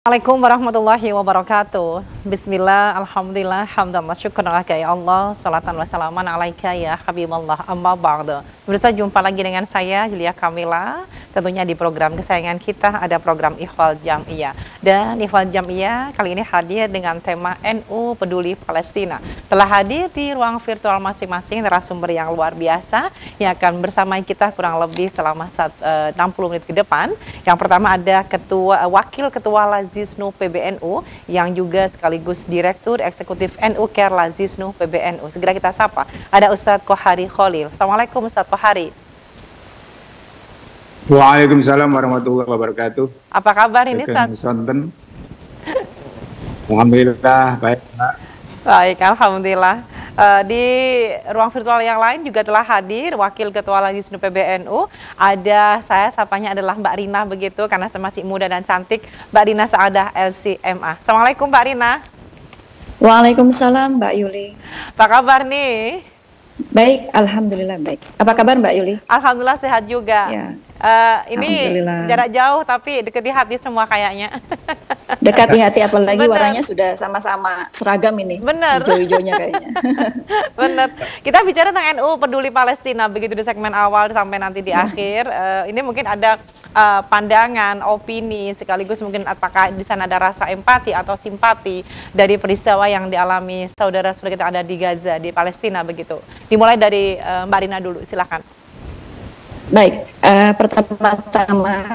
Assalamualaikum warahmatullahi wabarakatuh. Bismillah, alhamdulillah, hamdallah, syukurlah ya Allah, salatan wassalaman alaika ya habiballah, amma ba'du. Pemirsa, jumpa lagi dengan saya Julia Kamila. Tentunya di program kesayangan kita ada program Ikhwal Jam'iyah. Dan Ikhwal Jam'iyah kali ini hadir dengan tema NU Peduli Palestina. Telah hadir di ruang virtual masing-masing narasumber yang luar biasa yang akan bersama kita kurang lebih selama 60 menit ke depan. Yang pertama ada Wakil Ketua Lazisnu PBNU yang juga sekaligus Direktur Eksekutif NU Care Lazisnu PBNU. Segera kita sapa. Ada Ustadz Qohari Khalil. Assalamualaikum Ustadz Qohari. Waalaikumsalam warahmatullahi wabarakatuh. Apa kabar ini Ustadz? Alhamdulillah, baik Pak. Baik, Alhamdulillah. Di ruang virtual yang lain juga telah hadir Wakil Ketua Lazisnu PBNU. Ada saya sapanya adalah Mbak Rina begitu karena saya masih muda dan cantik. Mbak Rina Saadah LCMA. Assalamualaikum Mbak Rina. Waalaikumsalam Mbak Yuli. Apa kabar nih? Baik, alhamdulillah baik. Apa kabar Mbak Yuli? Alhamdulillah sehat juga. Ya. Ini jarak jauh tapi dekat di hati semua kayaknya. Dekat di hati, apalagi Bener. warnanya sudah sama-sama seragam ini. Benar. Hijau-hijaunya kayaknya. Benar. Kita bicara tentang NU Peduli Palestina begitu di segmen awal sampai nanti di akhir. Ini mungkin ada pandangan, opini, sekaligus mungkin apakah di sana ada rasa empati atau simpati dari peristiwa yang dialami saudara-saudara kita ada di Gaza, di Palestina begitu. Dimulai dari Mbak Rina dulu, silakan. Baik, pertama-tama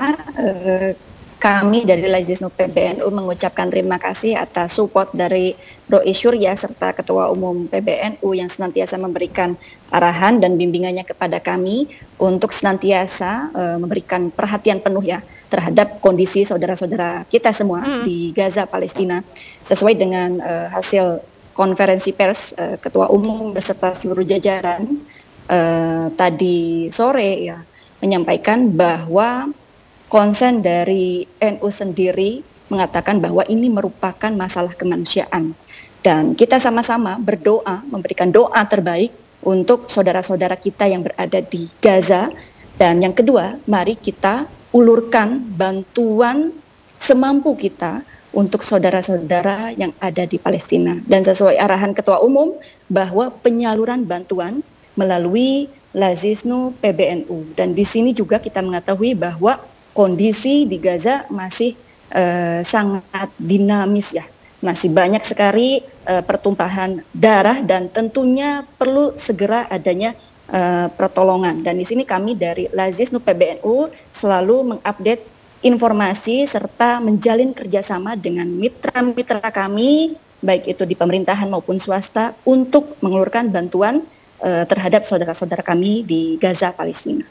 kami dari Lazisnu PBNU mengucapkan terima kasih atas support dari Rois Syurya serta Ketua Umum PBNU yang senantiasa memberikan arahan dan bimbingannya kepada kami untuk senantiasa memberikan perhatian penuh ya terhadap kondisi saudara-saudara kita semua di Gaza, Palestina, sesuai dengan hasil konferensi pers Ketua Umum beserta seluruh jajaran tadi sore ya menyampaikan bahwa konsen dari NU sendiri mengatakan bahwa ini merupakan masalah kemanusiaan dan kita sama-sama berdoa memberikan doa terbaik untuk saudara-saudara kita yang berada di Gaza. Dan yang kedua, mari kita ulurkan bantuan semampu kita untuk saudara-saudara yang ada di Palestina dan sesuai arahan Ketua Umum bahwa penyaluran bantuan melalui Lazisnu PBNU. Dan di sini juga kita mengetahui bahwa kondisi di Gaza masih sangat dinamis ya, masih banyak sekali pertumpahan darah dan tentunya perlu segera adanya pertolongan. Dan di sini kami dari Lazisnu PBNU selalu mengupdate informasi serta menjalin kerjasama dengan mitra-mitra kami, baik itu di pemerintahan maupun swasta, untuk mengelurkan bantuan terhadap saudara-saudara kami di Gaza, Palestina.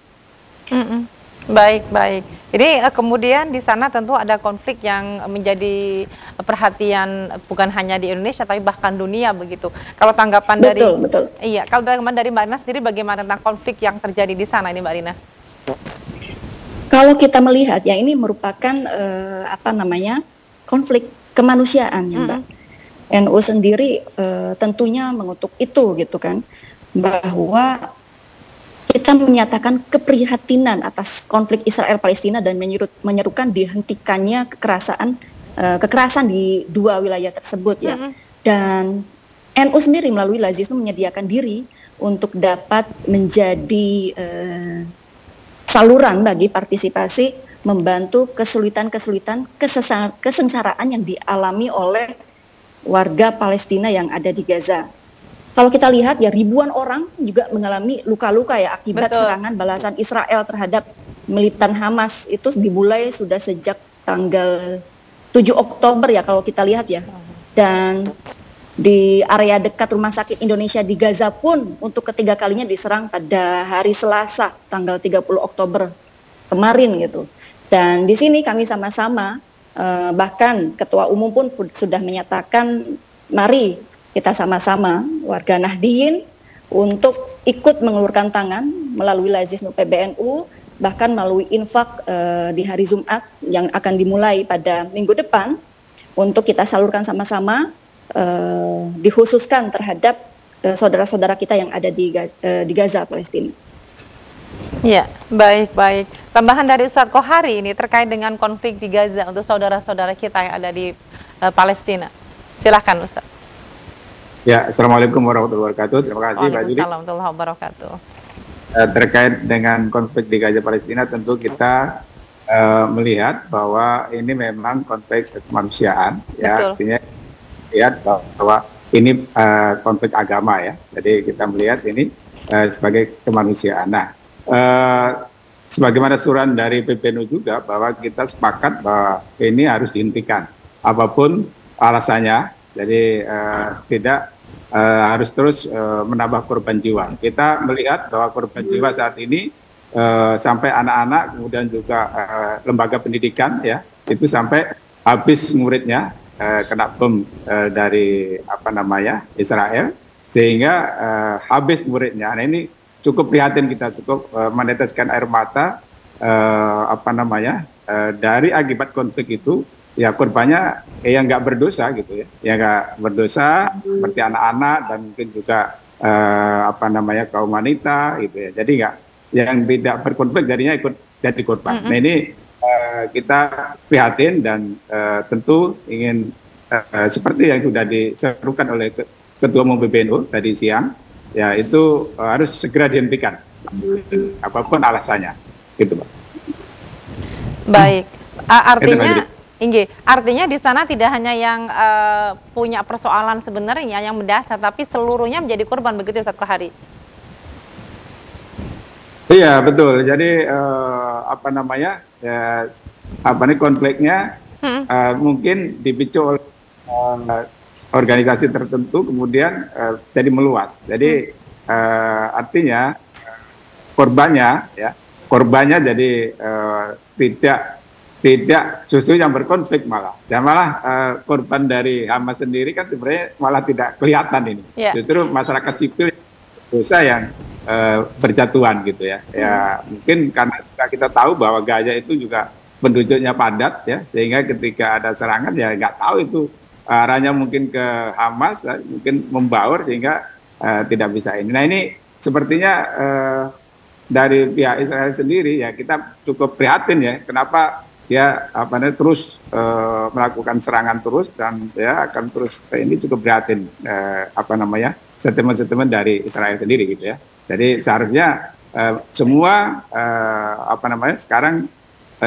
Baik, baik. Jadi kemudian di sana tentu ada konflik yang menjadi perhatian bukan hanya di Indonesia tapi bahkan dunia begitu. Kalau tanggapan betul. Iya, kalau tanggapan dari Mbak Rina sendiri bagaimana tentang konflik yang terjadi di sana ini Mbak Rina? Kalau kita melihat ya ini merupakan konflik kemanusiaan ya Mbak. NU sendiri tentunya mengutuk itu gitu kan, bahwa kita menyatakan keprihatinan atas konflik Israel-Palestina dan menyerukan dihentikannya kekerasan di dua wilayah tersebut ya. Dan NU sendiri melalui Lazisnu menyediakan diri untuk dapat menjadi saluran bagi partisipasi membantu kesulitan-kesulitan, kesengsaraan yang dialami oleh warga Palestina yang ada di Gaza. Kalau kita lihat ya ribuan orang juga mengalami luka-luka ya akibat serangan balasan Israel terhadap militan Hamas. Itu dimulai sudah sejak tanggal 7 Oktober ya kalau kita lihat ya. Dan di area dekat Rumah Sakit Indonesia di Gaza pun untuk ketiga kalinya diserang pada hari Selasa tanggal 30 Oktober kemarin gitu. Dan di sini kami sama-sama bahkan Ketua Umum pun sudah menyatakan mari kita sama-sama warga Nahdliyin untuk ikut mengulurkan tangan melalui Lazisnu PBNU, bahkan melalui infak di hari Jumat yang akan dimulai pada minggu depan untuk kita salurkan sama-sama, dikhususkan terhadap saudara-saudara kita yang ada di Gaza, Palestina. Ya, baik. Tambahan dari Ustadz Kohari ini terkait dengan konflik di Gaza untuk saudara-saudara kita yang ada di Palestina. Silahkan Ustadz. Ya, Assalamualaikum warahmatullahi wabarakatuh. Terima kasih Mbak Juli. Waalaikumsalam warahmatullahi wabarakatuh. Terkait dengan konflik di Gaza Palestina, tentu kita melihat bahwa ini memang konflik kemanusiaan, ya. Betul. Artinya lihat bahwa ini konflik agama, ya. Jadi kita melihat ini sebagai kemanusiaan. Nah, sebagaimana surat dari PBNU juga bahwa kita sepakat bahwa ini harus dihentikan apapun alasannya. Jadi tidak harus terus menambah korban jiwa. Kita melihat bahwa korban jiwa saat ini sampai anak-anak, kemudian juga lembaga pendidikan, ya, itu sampai habis muridnya kena bom dari Israel, sehingga habis muridnya. Nah, ini cukup prihatin, kita cukup meneteskan air mata dari akibat konflik itu. Ya, korbannya yang nggak berdosa gitu, ya, yang nggak berdosa seperti anak-anak dan mungkin juga kaum wanita gitu, ya. Jadi nggak, yang tidak berkonflik jadinya ikut jadi korban. Nah, ini kita prihatin dan tentu ingin seperti yang sudah diserukan oleh Ketua Umum PBNU tadi siang, ya, itu harus segera dihentikan apapun alasannya, gitu, Pak. Baik, artinya di sana tidak hanya yang punya persoalan sebenarnya yang mendasar, tapi seluruhnya menjadi korban, begitu Ustadz Kohari? Iya, betul. Jadi konfliknya mungkin dipicu oleh organisasi tertentu, kemudian jadi meluas. Jadi artinya korbannya jadi tidak justru yang berkonflik malah. Dan malah korban dari Hamas sendiri kan sebenarnya malah tidak kelihatan ini. Yeah. Justru masyarakat sipil dosa yang berjatuhan gitu, ya. Ya, mungkin karena kita tahu bahwa Gaza itu juga penduduknya padat, ya, sehingga ketika ada serangan ya nggak tahu itu arahnya mungkin ke Hamas, mungkin membaur sehingga tidak bisa ini. Nah, ini sepertinya dari pihak Israel sendiri, ya, kita cukup prihatin, ya, kenapa dia terus melakukan serangan terus, dan ya akan terus. Ini cukup prihatin statement-statement dari Israel sendiri gitu, ya. Jadi seharusnya semua sekarang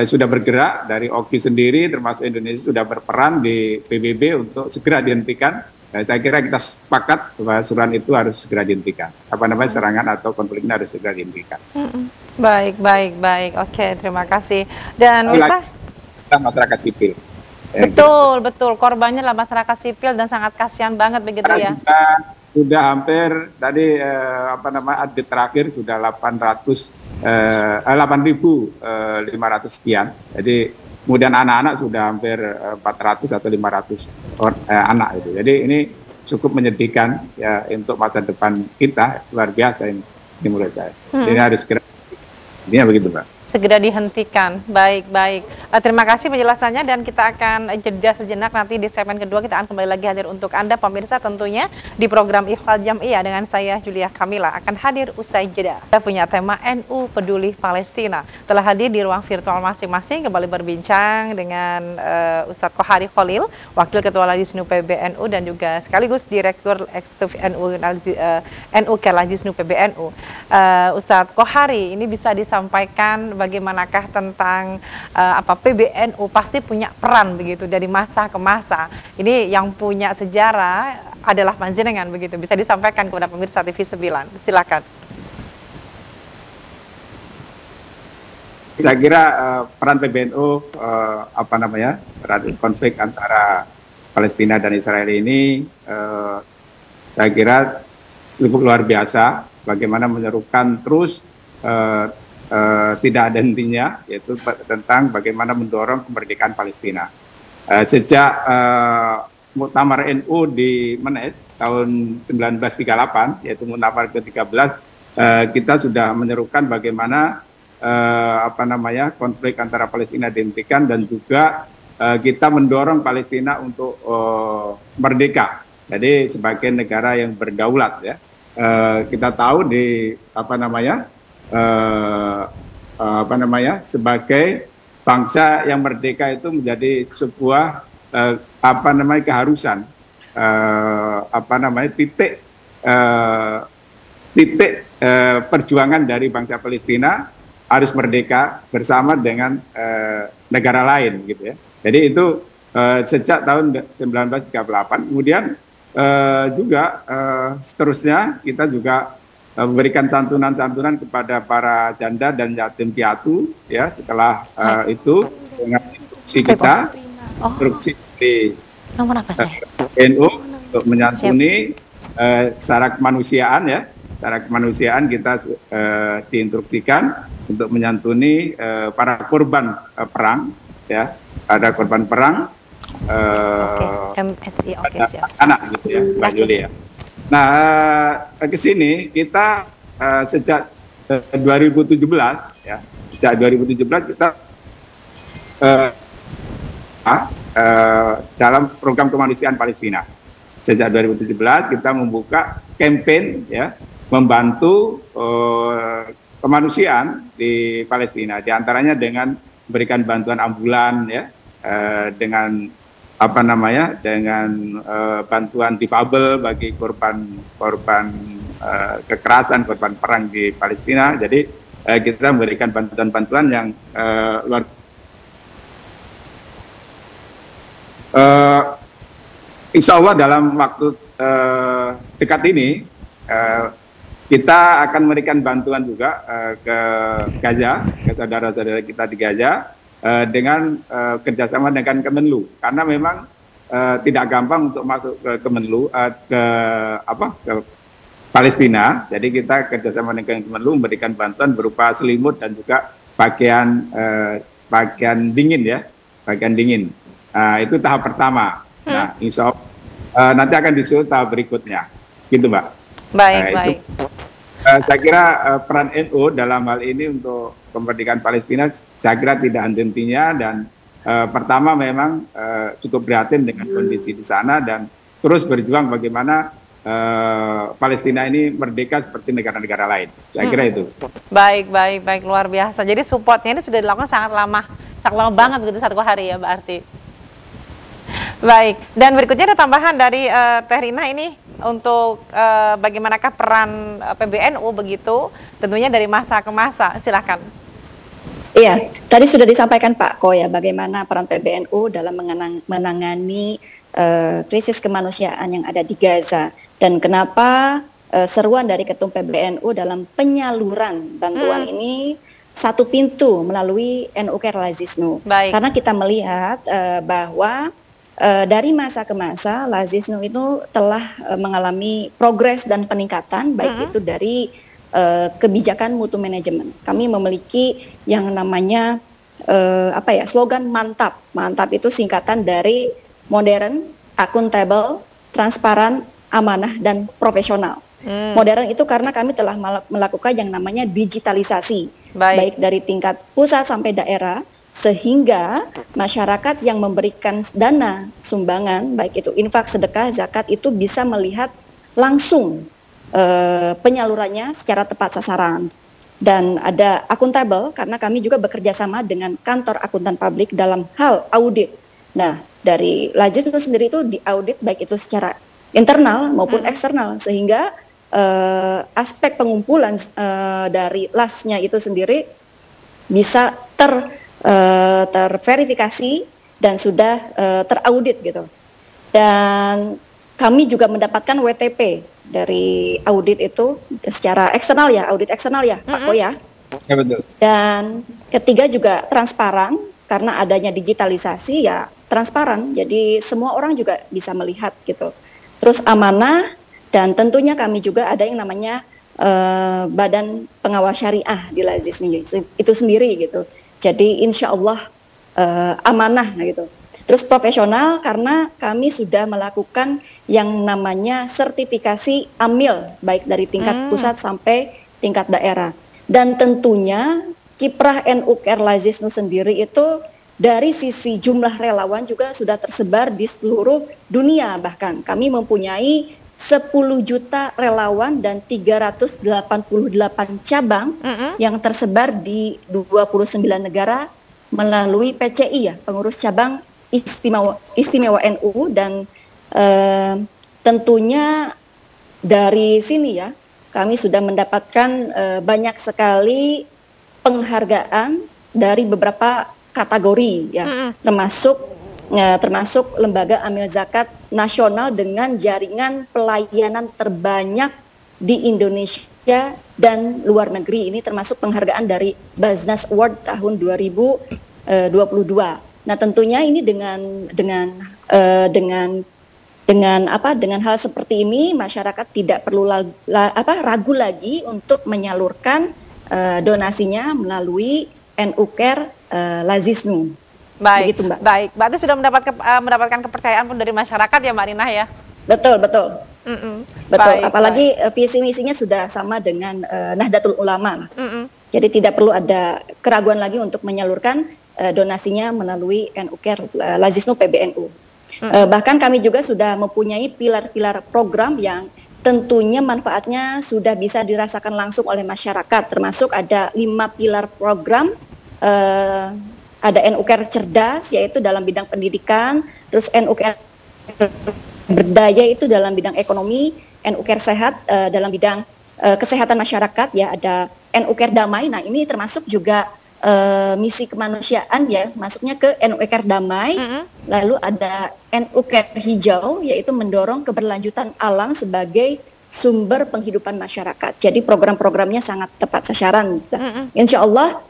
sudah bergerak, dari OKI sendiri termasuk Indonesia sudah berperan di PBB untuk segera dihentikan. Saya kira kita sepakat bahwa surat itu harus segera dihentikan. Serangan atau konflik ini harus segera dihentikan. Baik. Oke, terima kasih. Dan masyarakat sipil. Betul. Korbannya adalah masyarakat sipil dan sangat kasihan banget begitu, ya. Kita sudah hampir tadi update terakhir sudah 8.500 sekian. Jadi kemudian anak-anak sudah hampir 400 atau 500 anak itu. Jadi ini cukup menyedihkan, ya, untuk masa depan kita, luar biasa ini menurut saya. Ini harus segera. Ini begitu, Pak. Segera dihentikan. Baik. Terima kasih penjelasannya, dan kita akan jeda sejenak. Nanti di segmen kedua kita akan kembali lagi hadir untuk Anda pemirsa, tentunya di program Ikhwal Jam'iyah dengan saya Julia Kamila akan hadir usai jeda. Kita punya tema NU Peduli Palestina. Telah hadir di ruang virtual masing-masing, kembali berbincang dengan Ustadz Kohari Khalil, Wakil Ketua Lajisnu PBNU dan juga sekaligus Direktur Eksekutif NU Lajisnu PBNU. Ustadz Kohari, ini bisa disampaikan bagaimanakah tentang PBNU pasti punya peran begitu dari masa ke masa. Ini yang punya sejarah adalah panjenengan begitu. Bisa disampaikan kepada pemirsa TV 9. Silakan. Saya kira peran PBNU peran konflik antara Palestina dan Israel ini saya kira cukup luar biasa, bagaimana menyerukan terus tidak ada hentinya, yaitu tentang bagaimana mendorong kemerdekaan Palestina. Sejak Muktamar NU di Menes tahun 1938, yaitu Muktamar ke-13, kita sudah menyerukan bagaimana konflik antara Palestina dihentikan, dan juga kita mendorong Palestina untuk merdeka. Jadi sebagai negara yang berdaulat, ya. Kita tahu di apa namanya, sebagai bangsa yang merdeka itu menjadi sebuah apa namanya, keharusan, apa namanya, titik perjuangan dari bangsa Palestina harus merdeka bersama dengan negara lain gitu ya. Jadi itu sejak tahun 1938. Kemudian juga seterusnya kita juga memberikan santunan-santunan kepada para janda dan yatim piatu ya. Setelah itu dengan instruksi kita, instruksi dari Nomor apa sih? NU untuk menyantuni secara kemanusiaan ya. Secara kemanusiaan kita diinstruksikan untuk menyantuni para korban perang ya. Ada korban perang, MSI, oke, siap. anak gitu ya, Mbak Juli ya. Nah, ke sini kita sejak 2017 ya, sejak 2017 kita dalam program kemanusiaan Palestina. Sejak 2017 kita membuka campaign ya, membantu kemanusiaan di Palestina, diantaranya dengan memberikan bantuan ambulan ya, dengan apa namanya, dengan bantuan difabel bagi korban kekerasan, korban perang di Palestina. Jadi kita memberikan bantuan-bantuan yang luar insya Allah dalam waktu dekat ini kita akan memberikan bantuan juga ke Gaza, ke saudara-saudara kita di Gaza, dengan kerjasama dengan Kemenlu, karena memang tidak gampang untuk masuk ke Kemenlu, ke Palestina. Jadi kita kerjasama dengan Kemenlu memberikan bantuan berupa selimut dan juga pakaian dingin ya, pakaian dingin. Nah, itu tahap pertama. Nah, insya Allah nanti akan disusul tahap berikutnya, gitu Mbak. Baik. Saya kira peran NU dalam hal ini untuk kemerdekaan Palestina saya kira tidak henti-hentinya, dan pertama memang cukup prihatin dengan kondisi di sana dan terus berjuang bagaimana Palestina ini merdeka seperti negara-negara lain. Saya kira itu. Baik, luar biasa. Jadi supportnya ini sudah dilakukan sangat lama banget begitu, 1 hari ya Mbak Arti. Baik, dan berikutnya ada tambahan dari Teh Rina ini untuk bagaimanakah peran PBNU begitu, tentunya dari masa ke masa, silakan. Iya, tadi sudah disampaikan Pak Ko ya, bagaimana peran PBNU dalam menangani krisis kemanusiaan yang ada di Gaza, dan kenapa seruan dari Ketum PBNU dalam penyaluran bantuan ini satu pintu melalui NU Care Lazisnu. Karena kita melihat bahwa dari masa ke masa Lazisnu itu telah mengalami progres dan peningkatan, baik itu dari kebijakan mutu manajemen. Kami memiliki yang namanya slogan mantap. Mantap itu singkatan dari modern, akuntabel, transparan, amanah, dan profesional. Modern itu karena kami telah melakukan yang namanya digitalisasi, baik dari tingkat pusat sampai daerah, sehingga masyarakat yang memberikan dana sumbangan, baik itu infak, sedekah, zakat, itu bisa melihat langsung penyalurannya secara tepat sasaran. Dan ada akuntabel karena kami juga bekerja sama dengan kantor akuntan publik dalam hal audit. Nah, dari Lazis itu sendiri itu diaudit baik itu secara internal maupun eksternal, sehingga aspek pengumpulan dari LAS-nya itu sendiri bisa terverifikasi dan sudah teraudit gitu. Dan kami juga mendapatkan WTP dari audit itu secara eksternal ya, audit eksternal ya, Pak Ko ya. Ya betul. Dan ketiga juga transparan, karena adanya digitalisasi ya transparan, jadi semua orang juga bisa melihat gitu. Terus amanah, dan tentunya kami juga ada yang namanya Badan Pengawas Syariah di Lazis itu sendiri gitu. Jadi insya Allah amanah gitu. Terus profesional karena kami sudah melakukan yang namanya sertifikasi AMIL, baik dari tingkat pusat sampai tingkat daerah. Dan tentunya kiprah NU Care Lazisnu sendiri itu dari sisi jumlah relawan juga sudah tersebar di seluruh dunia. Bahkan kami mempunyai 10 juta relawan dan 388 cabang yang tersebar di 29 negara melalui PCI ya, pengurus cabang istimewa NU, dan tentunya dari sini ya kami sudah mendapatkan banyak sekali penghargaan dari beberapa kategori ya, termasuk lembaga amil zakat nasional dengan jaringan pelayanan terbanyak di Indonesia dan luar negeri. Ini termasuk penghargaan dari Baznas Award tahun 2022. Nah, tentunya ini dengan hal seperti ini masyarakat tidak perlu ragu lagi untuk menyalurkan donasinya melalui NU Care Lazisnu. Baik, begitu, Mbak. Baik. Berarti sudah mendapatkan kepercayaan pun dari masyarakat ya, Mbak Rina ya? Betul. Betul. Baik, apalagi visi misinya sudah sama dengan Nahdlatul Ulama. Jadi tidak perlu ada keraguan lagi untuk menyalurkan donasinya melalui NU Care Lazisnu PBNU. Bahkan kami juga sudah mempunyai pilar-pilar program yang tentunya manfaatnya sudah bisa dirasakan langsung oleh masyarakat, termasuk ada 5 pilar program. Ada NU Care Cerdas, yaitu dalam bidang pendidikan, terus NU Care Berdaya itu dalam bidang ekonomi, NU Care Sehat dalam bidang kesehatan masyarakat, ya ada NU Care Damai. Nah, ini termasuk juga misi kemanusiaan ya, masuknya ke NU Care Damai. Lalu ada NU Care Hijau, yaitu mendorong keberlanjutan alam sebagai sumber penghidupan masyarakat. Jadi program-programnya sangat tepat sasaran. Insya Allah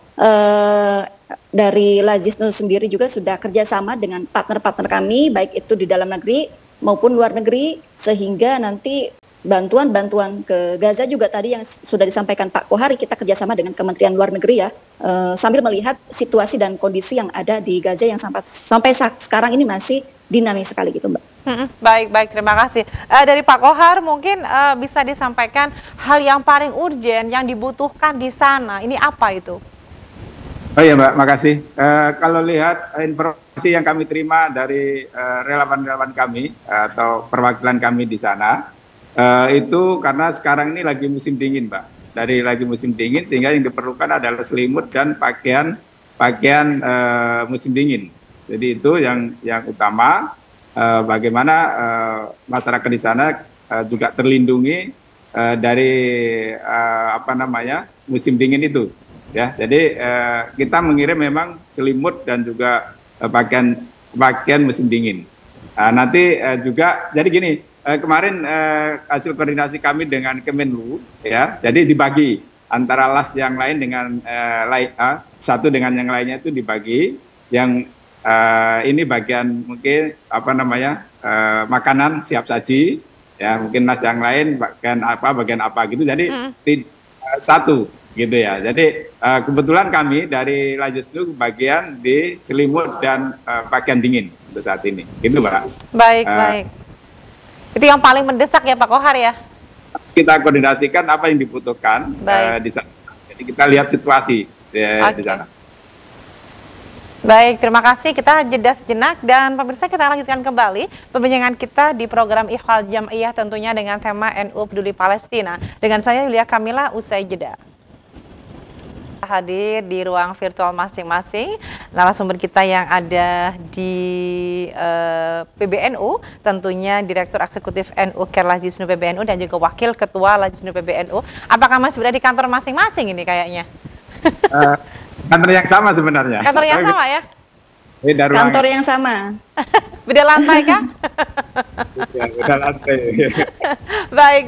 dari Lazisnu sendiri juga sudah kerjasama dengan partner-partner kami, baik itu di dalam negeri maupun luar negeri, sehingga nanti bantuan-bantuan ke Gaza juga tadi yang sudah disampaikan Pak Kohari, kita kerjasama dengan Kementerian Luar Negeri ya, sambil melihat situasi dan kondisi yang ada di Gaza yang sampai sekarang ini masih dinamis sekali gitu, Mbak. Baik, terima kasih. Dari Pak Kohar mungkin bisa disampaikan hal yang paling urgen yang dibutuhkan di sana, ini apa itu? Oh iya Mbak, makasih. Kalau lihat informasi yang kami terima dari relawan-relawan kami atau perwakilan kami di sana, itu karena sekarang ini lagi musim dingin Mbak. Dari lagi musim dingin sehingga yang diperlukan adalah selimut dan pakaian musim dingin. Jadi itu yang utama, bagaimana masyarakat di sana juga terlindungi dari musim dingin itu. Ya, jadi kita mengirim memang selimut dan juga pakaian musim dingin. Nanti juga, jadi gini, kemarin hasil koordinasi kami dengan Kemenlu, ya, jadi dibagi antara las yang lain dengan satu dengan yang lainnya itu dibagi. Yang ini bagian mungkin makanan siap saji, ya mungkin las yang lain bagian apa gitu. Jadi satu. Gitu ya. Jadi kebetulan kami dari Lazisnu bagian di selimut dan pakaian dingin untuk saat ini. Gitu, Mbak. Baik. Itu yang paling mendesak ya Pak Kohar ya? Kita koordinasikan apa yang dibutuhkan di sana. Jadi kita lihat situasi di sana. Baik, terima kasih. Kita jeda sejenak dan pemirsa kita lanjutkan kembali perbincangan kita di program Ikhwal Jam'iyah tentunya dengan tema NU Peduli Palestina. Dengan saya Yulia Kamila, usai jeda. Hadir di ruang virtual masing-masing narasumber kita yang ada di PBNU, tentunya Direktur Eksekutif NU Care Lazisnu PBNU dan juga Wakil Ketua Lazisnu PBNU. Apakah masih berada di kantor masing-masing ini kayaknya? Kantor yang sama sebenarnya. Kantor yang sama ya? Kantor yang sama. Beda lantai kah? Beda lantai. Baik.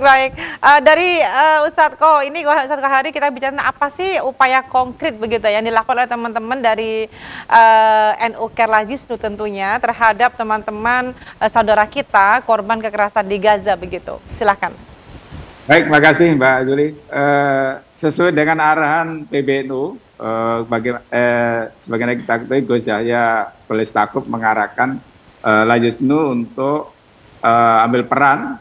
Dari Ustadz Ustadz Kohari, kita bicara apa sih upaya konkret begitu yang dilakukan oleh teman-teman dari NU Care Lazisnu tentunya terhadap teman-teman saudara kita korban kekerasan di Gaza begitu. Silakan. Baik, makasih Mbak Juli. Sesuai dengan arahan PBNU, sebagaimana kita ketahui Gus Yahya Politakuf mengarahkan Lazisnu untuk ambil peran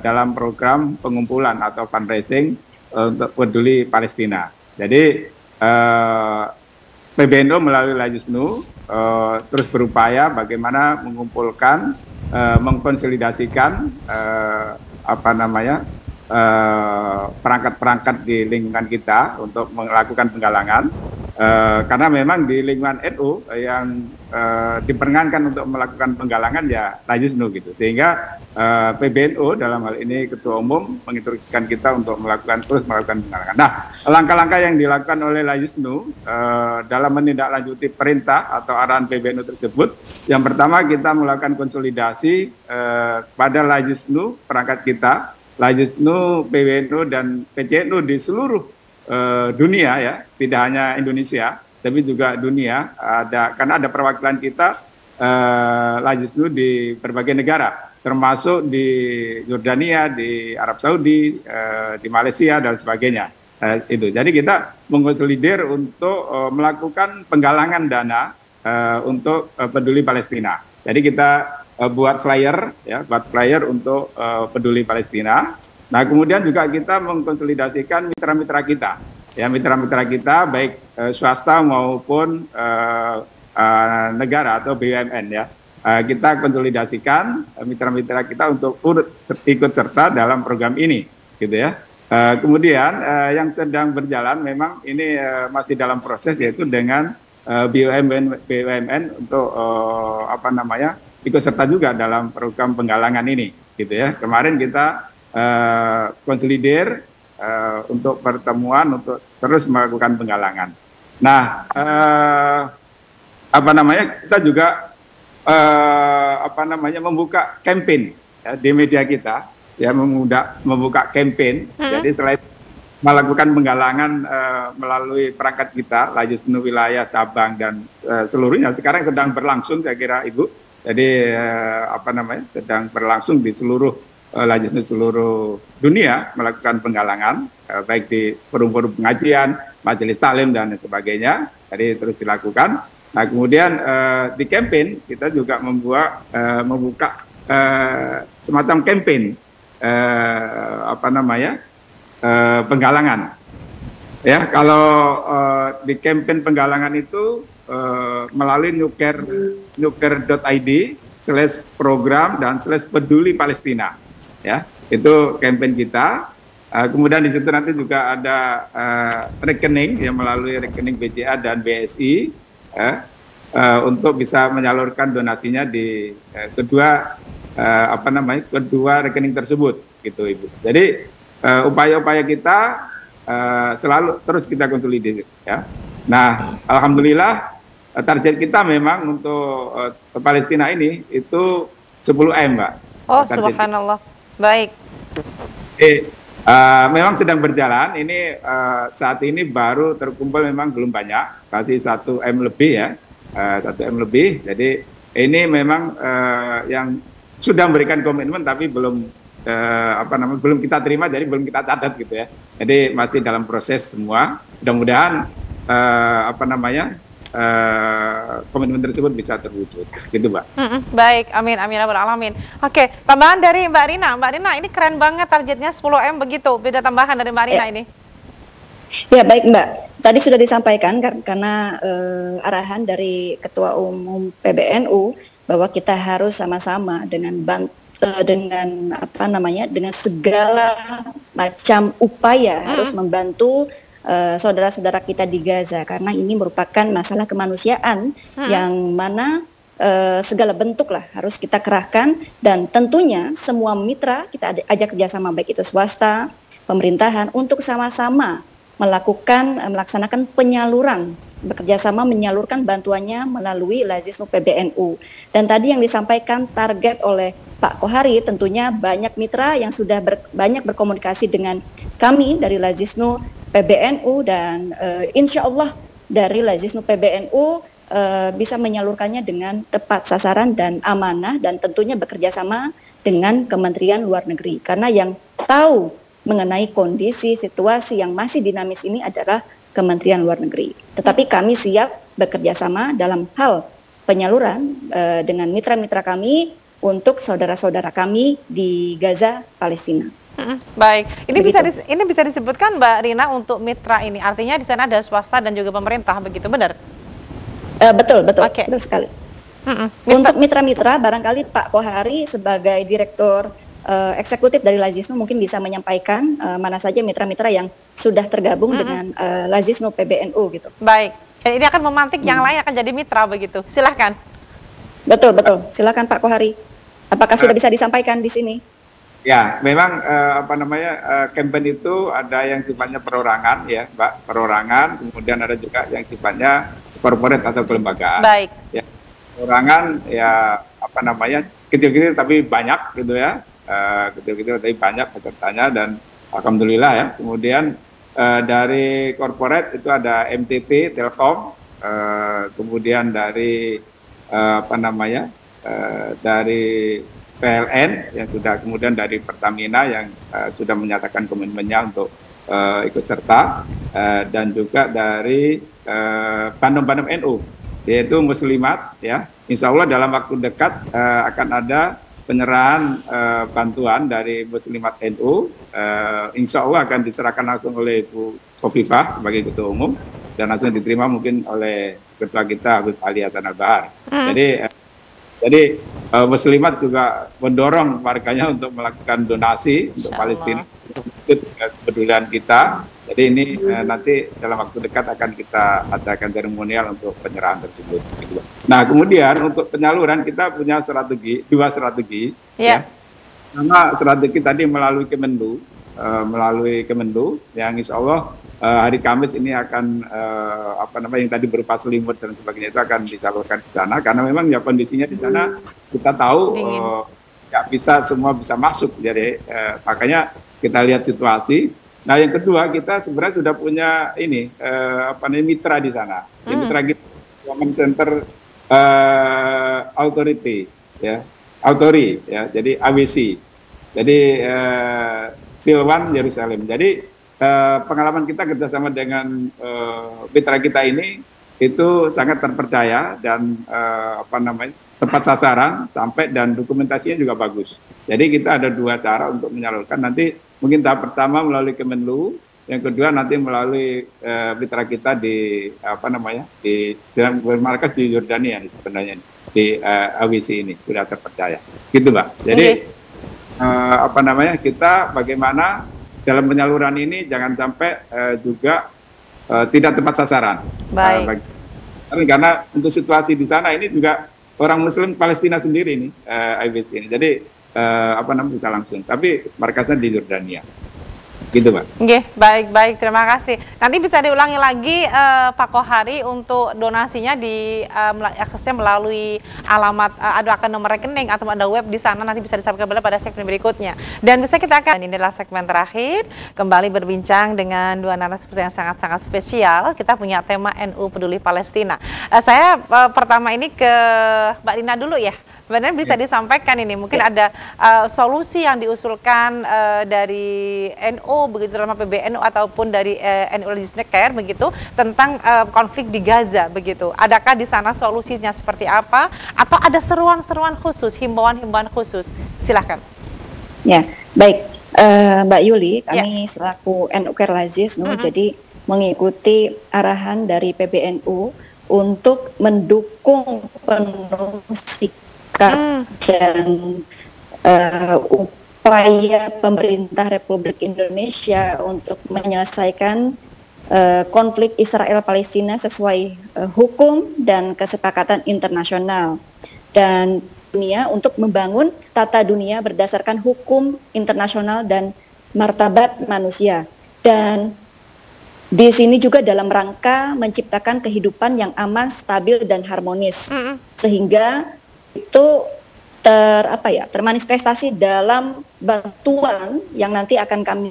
dalam program pengumpulan atau fundraising untuk peduli Palestina. Jadi PBNU melalui Lazisnu terus berupaya bagaimana mengumpulkan, mengkonsolidasikan apa namanya perangkat-perangkat di lingkungan kita untuk melakukan penggalangan, karena memang di lingkungan NU yang diperkenankan untuk melakukan penggalangan ya Lajisnu gitu, sehingga PBNU dalam hal ini Ketua Umum menginstruksikan kita untuk terus melakukan penggalangan. Nah, langkah-langkah yang dilakukan oleh Lajisnu dalam menindaklanjuti perintah atau arahan PBNU tersebut, yang pertama kita melakukan konsolidasi pada Lajisnu perangkat kita, Lajisnu, PBNU dan PCNU di seluruh dunia ya, tidak hanya Indonesia tapi juga dunia, karena ada perwakilan kita Lajisnu di berbagai negara, termasuk di Yordania, di Arab Saudi, di Malaysia dan sebagainya. Itu. Jadi kita mengkonsolidir untuk melakukan penggalangan dana untuk peduli Palestina. Jadi kita buat flyer untuk peduli Palestina. Nah, kemudian juga kita mengkonsolidasikan mitra-mitra kita, ya mitra-mitra kita baik swasta maupun negara atau BUMN ya. Kita konsolidasikan mitra-mitra kita untuk ikut serta dalam program ini, gitu ya. Kemudian yang sedang berjalan memang ini masih dalam proses, yaitu dengan BUMN untuk ikut serta juga dalam program penggalangan ini, gitu ya. Kemarin kita konsolidir untuk pertemuan untuk terus melakukan penggalangan. Nah, kita juga membuka campaign ya, di media kita, ya membuka campaign. Jadi selain melakukan penggalangan melalui perangkat kita, Lajisnu wilayah, cabang dan seluruhnya sekarang sedang berlangsung, saya kira Ibu. Jadi sedang berlangsung di seluruh Lajisnu seluruh dunia melakukan penggalangan, baik di forum-forum pengajian, majelis taklim dan sebagainya. Jadi terus dilakukan. Nah, kemudian di campaign kita juga membuka semacam campaign penggalangan. Ya, kalau di campaign penggalangan itu melalui nuker.id/program dan /peduli Palestina. Ya, itu campaign kita. Kemudian di situ nanti juga ada rekening yang melalui rekening BCA dan BSI untuk bisa menyalurkan donasinya di kedua rekening tersebut, gitu Ibu. Jadi upaya-upaya kita selalu terus kita konsolidasi ya. Nah, alhamdulillah target kita memang untuk Palestina ini itu 10M, Mbak. Oh, subhanallah. Baik. Memang sedang berjalan. Ini saat ini baru terkumpul, memang belum banyak, kasih 1M lebih ya, 1M lebih. Jadi ini memang yang sudah memberikan komitmen tapi belum belum kita terima, jadi belum kita catat gitu ya. Jadi masih dalam proses semua. Mudah-mudahan komitmen tersebut bisa terwujud, gitu Mbak. Baik, amin, amin, alamin. Oke, tambahan dari Mbak Rina. Mbak Rina, ini keren banget targetnya 10M begitu. Beda tambahan dari Mbak Rina ini. Ya, baik Mbak. Tadi sudah disampaikan karena arahan dari Ketua Umum PBNU bahwa kita harus sama-sama dengan segala macam upaya harus membantu saudara-saudara kita di Gaza, karena ini merupakan masalah kemanusiaan yang mana segala bentuk lah harus kita kerahkan, dan tentunya semua mitra kita ajak kerjasama, baik itu swasta, pemerintahan, untuk sama-sama melaksanakan penyaluran, bekerjasama menyalurkan bantuannya melalui Lajisnu PBNU. Dan tadi yang disampaikan target oleh Pak Kohari, tentunya banyak mitra yang sudah banyak berkomunikasi dengan kami dari Lajisnu PBNU, dan insya Allah dari Lajisnu PBNU bisa menyalurkannya dengan tepat sasaran dan amanah, dan tentunya bekerja sama dengan Kementerian Luar Negeri, karena yang tahu mengenai kondisi situasi yang masih dinamis ini adalah Kementerian Luar Negeri. Tetapi kami siap bekerja sama dalam hal penyaluran dengan mitra-mitra kami untuk saudara-saudara kami di Gaza, Palestina. Baik, ini bisa disebutkan Mbak Rina untuk mitra ini, artinya di sana ada swasta dan juga pemerintah, begitu benar? Betul sekali. Untuk mitra-mitra, barangkali Pak Kohari sebagai Direktur eksekutif dari Lazisnu mungkin bisa menyampaikan mana saja mitra-mitra yang sudah tergabung dengan Lazisnu PBNU gitu. Baik, ini akan memantik yang lain akan jadi mitra begitu. Silahkan. Betul, betul. Silakan Pak Kohari. Apakah sudah bisa disampaikan di sini? Ya, memang campaign itu ada yang sifatnya perorangan ya, Mbak, perorangan, kemudian ada juga yang sifatnya corporate atau kelembagaan. Baik. Ya, perorangan ya kecil-kecil tapi banyak gitu ya, kecil-kecil tapi banyak pesertanya dan alhamdulillah ya. Kemudian dari corporate itu ada MTT, Telkom, kemudian dari dari PLN yang sudah, kemudian dari Pertamina yang sudah menyatakan komitmennya untuk ikut serta, dan juga dari Bandung NU, yaitu Muslimat ya. Insya Allah dalam waktu dekat akan ada penyerahan bantuan dari Muslimat NU, insya Allah akan diserahkan langsung oleh Ibu Khofifah sebagai Ketua Umum dan langsung diterima mungkin oleh Ketua kita Habib Ali Hasan Al-Bahar. Jadi Muslimat juga mendorong warganya untuk melakukan donasi untuk Palestina, kepedulian kita. Jadi ini nanti dalam waktu dekat akan kita adakan seremonial untuk penyerahan tersebut. Nah, kemudian untuk penyaluran kita punya dua strategi. Ya. Pertama, strategi tadi melalui Kemenlu, yang insya Allah hari Kamis ini akan yang tadi berupa selimut dan sebagainya itu akan disalurkan di sana, karena memang ya kondisinya di sana kita tahu nggak semua bisa masuk, jadi makanya kita lihat situasi. Nah, yang kedua, kita sebenarnya sudah punya mitra di sana. Mitra kita Women Center Authority ya, jadi AWC. Jadi Silwan Yerusalem. Jadi pengalaman kita kerjasama dengan mitra kita ini itu sangat terpercaya dan tepat sasaran sampai, dan dokumentasinya juga bagus. Jadi kita ada dua cara untuk menyalurkan. Nanti mungkin tahap pertama melalui Kemenlu, yang kedua nanti melalui mitra kita di markas di Yordania sebenarnya, di AWC ini sudah terpercaya. Gitu, Mbak. Jadi kita bagaimana dalam penyaluran ini jangan sampai juga tidak tepat sasaran. Baik. Karena untuk situasi di sana ini juga orang Muslim Palestina sendiri nih, IBC ini. Jadi bisa langsung. Tapi markasnya di Yordania. Gitu, Pak. Oke, baik, terima kasih. Nanti bisa diulangi lagi Pak Kohari untuk donasinya aksesnya melalui alamat, ada nomor rekening atau ada web di sana, nanti bisa disampaikan pada segmen berikutnya. Dan bisa kita akan, ini adalah segmen terakhir, kembali berbincang dengan dua narasumber yang sangat-sangat spesial. Kita punya tema NU Peduli Palestina. Saya pertama ini ke Mbak Dina dulu ya. Sebenarnya bisa disampaikan ini, mungkin ada solusi yang diusulkan dari NU begitu dalam PBNU ataupun dari NU Lazisnu Care begitu tentang konflik di Gaza begitu. Adakah di sana solusinya seperti apa, atau ada seruan-seruan khusus, himbauan-himbauan khusus? Silahkan. Ya, baik, Mbak Yuli, kami selaku NU Care Lazisnu jadi mengikuti arahan dari PBNU untuk mendukung penuh dan upaya pemerintah Republik Indonesia untuk menyelesaikan konflik Israel-Palestina sesuai hukum dan kesepakatan internasional, dan dunia untuk membangun tata dunia berdasarkan hukum internasional dan martabat manusia. Dan di sini juga dalam rangka menciptakan kehidupan yang aman, stabil, dan harmonis, sehingga itu termanifestasi dalam bantuan yang nanti akan kami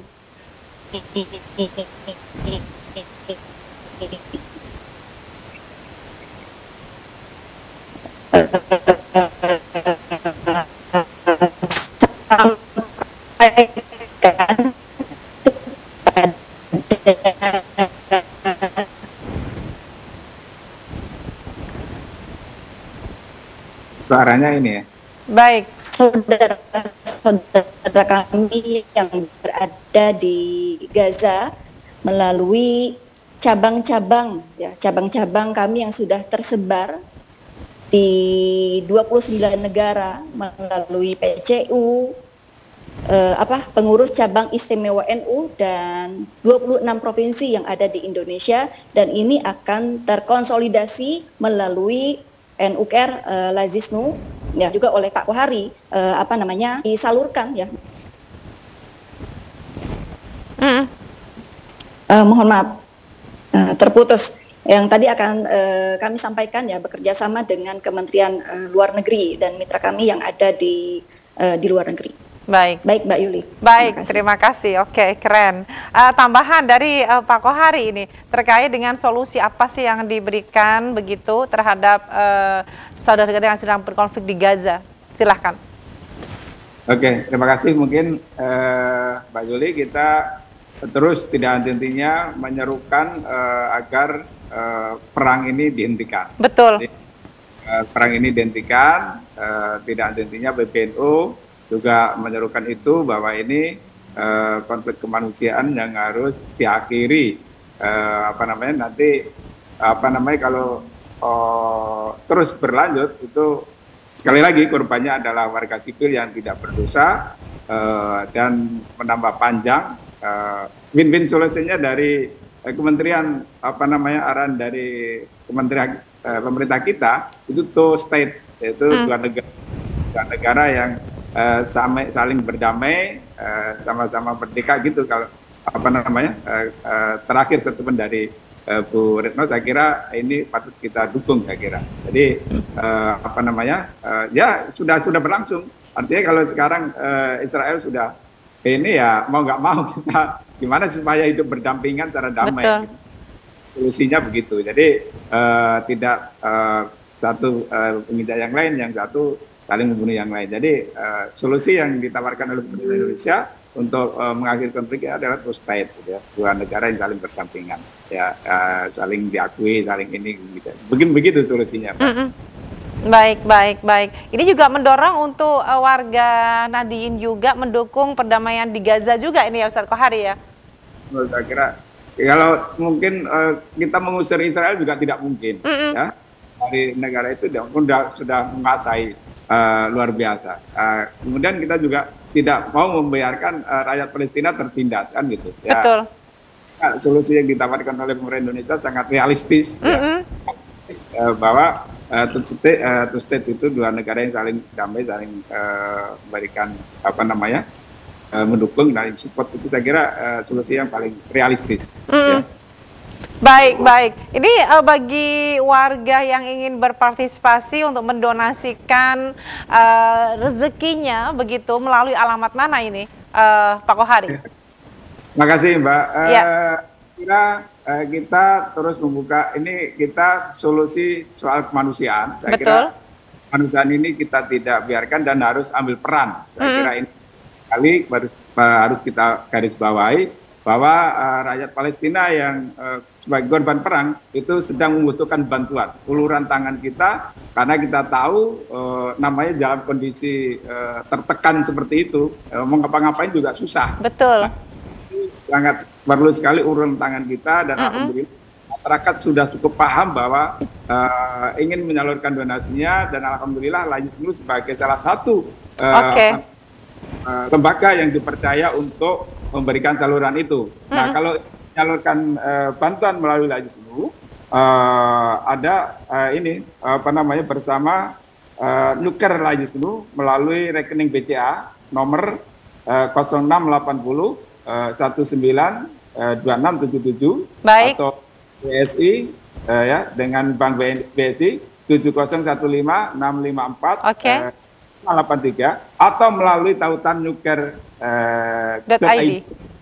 sampaikan suaranya ini ya. Baik, saudara-saudara kami yang berada di Gaza melalui cabang-cabang kami yang sudah tersebar di 29 negara melalui PCU, pengurus cabang istimewa NU dan 26 provinsi yang ada di Indonesia, dan ini akan terkonsolidasi melalui NUKR Lazisnu ya, juga oleh Pak Kohari disalurkan ya. Mohon maaf, terputus. Yang tadi akan kami sampaikan ya, bekerja sama dengan Kementerian Luar Negeri dan mitra kami yang ada di luar negeri. Baik, Mbak Yuli. Baik, terima kasih. Oke, keren. Tambahan dari Pak Kohari ini terkait dengan solusi apa sih yang diberikan begitu terhadap saudara kita yang sedang berkonflik di Gaza? Silahkan. Oke, terima kasih. Mungkin Mbak Yuli, kita terus tidak henti-hentinya menyerukan agar perang ini dihentikan. Betul. Jadi, perang ini dihentikan, tidak henti-hentinya PBNU juga menyerukan itu, bahwa ini konflik kemanusiaan yang harus diakhiri. Kalau terus berlanjut itu sekali lagi korbannya adalah warga sipil yang tidak berdosa, dan menambah panjang. Win-win solusinya dari kementerian arahan dari kementerian pemerintah kita itu two state, yaitu dua negara yang saling berdamai, sama-sama merdeka gitu. Kalau terakhir statement dari Bu Retno, saya kira ini patut kita dukung, saya kira. Jadi ya sudah berlangsung. Artinya kalau sekarang Israel sudah ini, ya mau nggak mau kita gimana supaya hidup berdampingan secara damai. Gitu. Solusinya begitu. Jadi tidak satu menginjak yang lain, yang satu saling membunuh yang lain. Jadi solusi yang ditawarkan oleh pemerintah Indonesia untuk mengakhiri konflik adalah two state, gitu ya. Dua negara yang saling berdampingan, ya, saling diakui, saling ini, gitu. Begitu solusinya, Pak. Baik. Ini juga mendorong untuk warga Nahdien juga mendukung perdamaian di Gaza juga ini ya, Ustadz Kohari ya? Saya kira kalau mungkin kita mengusir Israel juga tidak mungkin, ya. Dari negara itu sudah menguasai luar biasa. Kemudian kita juga tidak mau membiarkan rakyat Palestina tertindas, kan gitu. Ya. Betul. Solusi yang ditawarkan oleh pemerintah Indonesia sangat realistis, ya. Bahwa two state itu dua negara yang saling damai, saling memberikan mendukung dan support, itu saya kira solusi yang paling realistis. Ya. Baik. Ini bagi warga yang ingin berpartisipasi untuk mendonasikan rezekinya begitu melalui alamat mana ini, Pak Kohari? Terima kasih, Mbak. Kita terus membuka ini, kita solusi soal kemanusiaan. Saya kira kemanusiaan ini kita tidak biarkan dan harus ambil peran. Saya kira ini sekali harus kita garis bawahi bahwa rakyat Palestina yang sebagai korban perang itu sedang membutuhkan bantuan, uluran tangan kita, karena kita tahu namanya dalam kondisi tertekan seperti itu, mau ngapa-ngapain juga susah. Betul. Sangat perlu sekali uluran tangan kita, dan alhamdulillah masyarakat sudah cukup paham bahwa ingin menyalurkan donasinya, dan alhamdulillah Lazisnu sebagai salah satu lembaga yang dipercaya untuk memberikan saluran itu. Nah, kalau menyalurkan bantuan melalui Lazisnu, ada bersama nuker Lazisnu melalui rekening BCA nomor 0680 192677 atau BSI ya, dengan Bank BSI 7015654 583, atau melalui tautan nuker.id.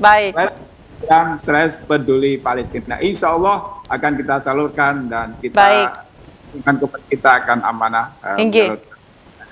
Baik. Yang /peduli Palestina. Insya Allah akan kita salurkan, dan kita akan amanah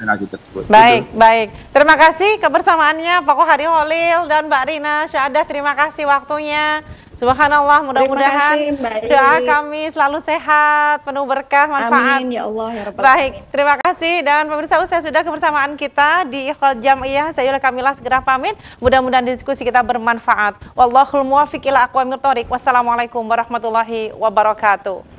tersebut. Baik. Terima kasih kebersamaannya Pak Kohari Holil dan Mbak Rina Syahadah. Terima kasih waktunya. Subhanallah, mudah-mudahan doa kami selalu sehat, penuh berkah, manfaat. Amin ya Allah ya Rabbal Baik, terima kasih. Dan pemirsa, usai sudah kebersamaan kita di Ikhlas Jam'iyah, saya Yula Kamila segera pamit. Mudah-mudahan diskusi kita bermanfaat. Wallahul muwaffiq ila aqwamit thoriq. Wassalamualaikum warahmatullahi wabarakatuh.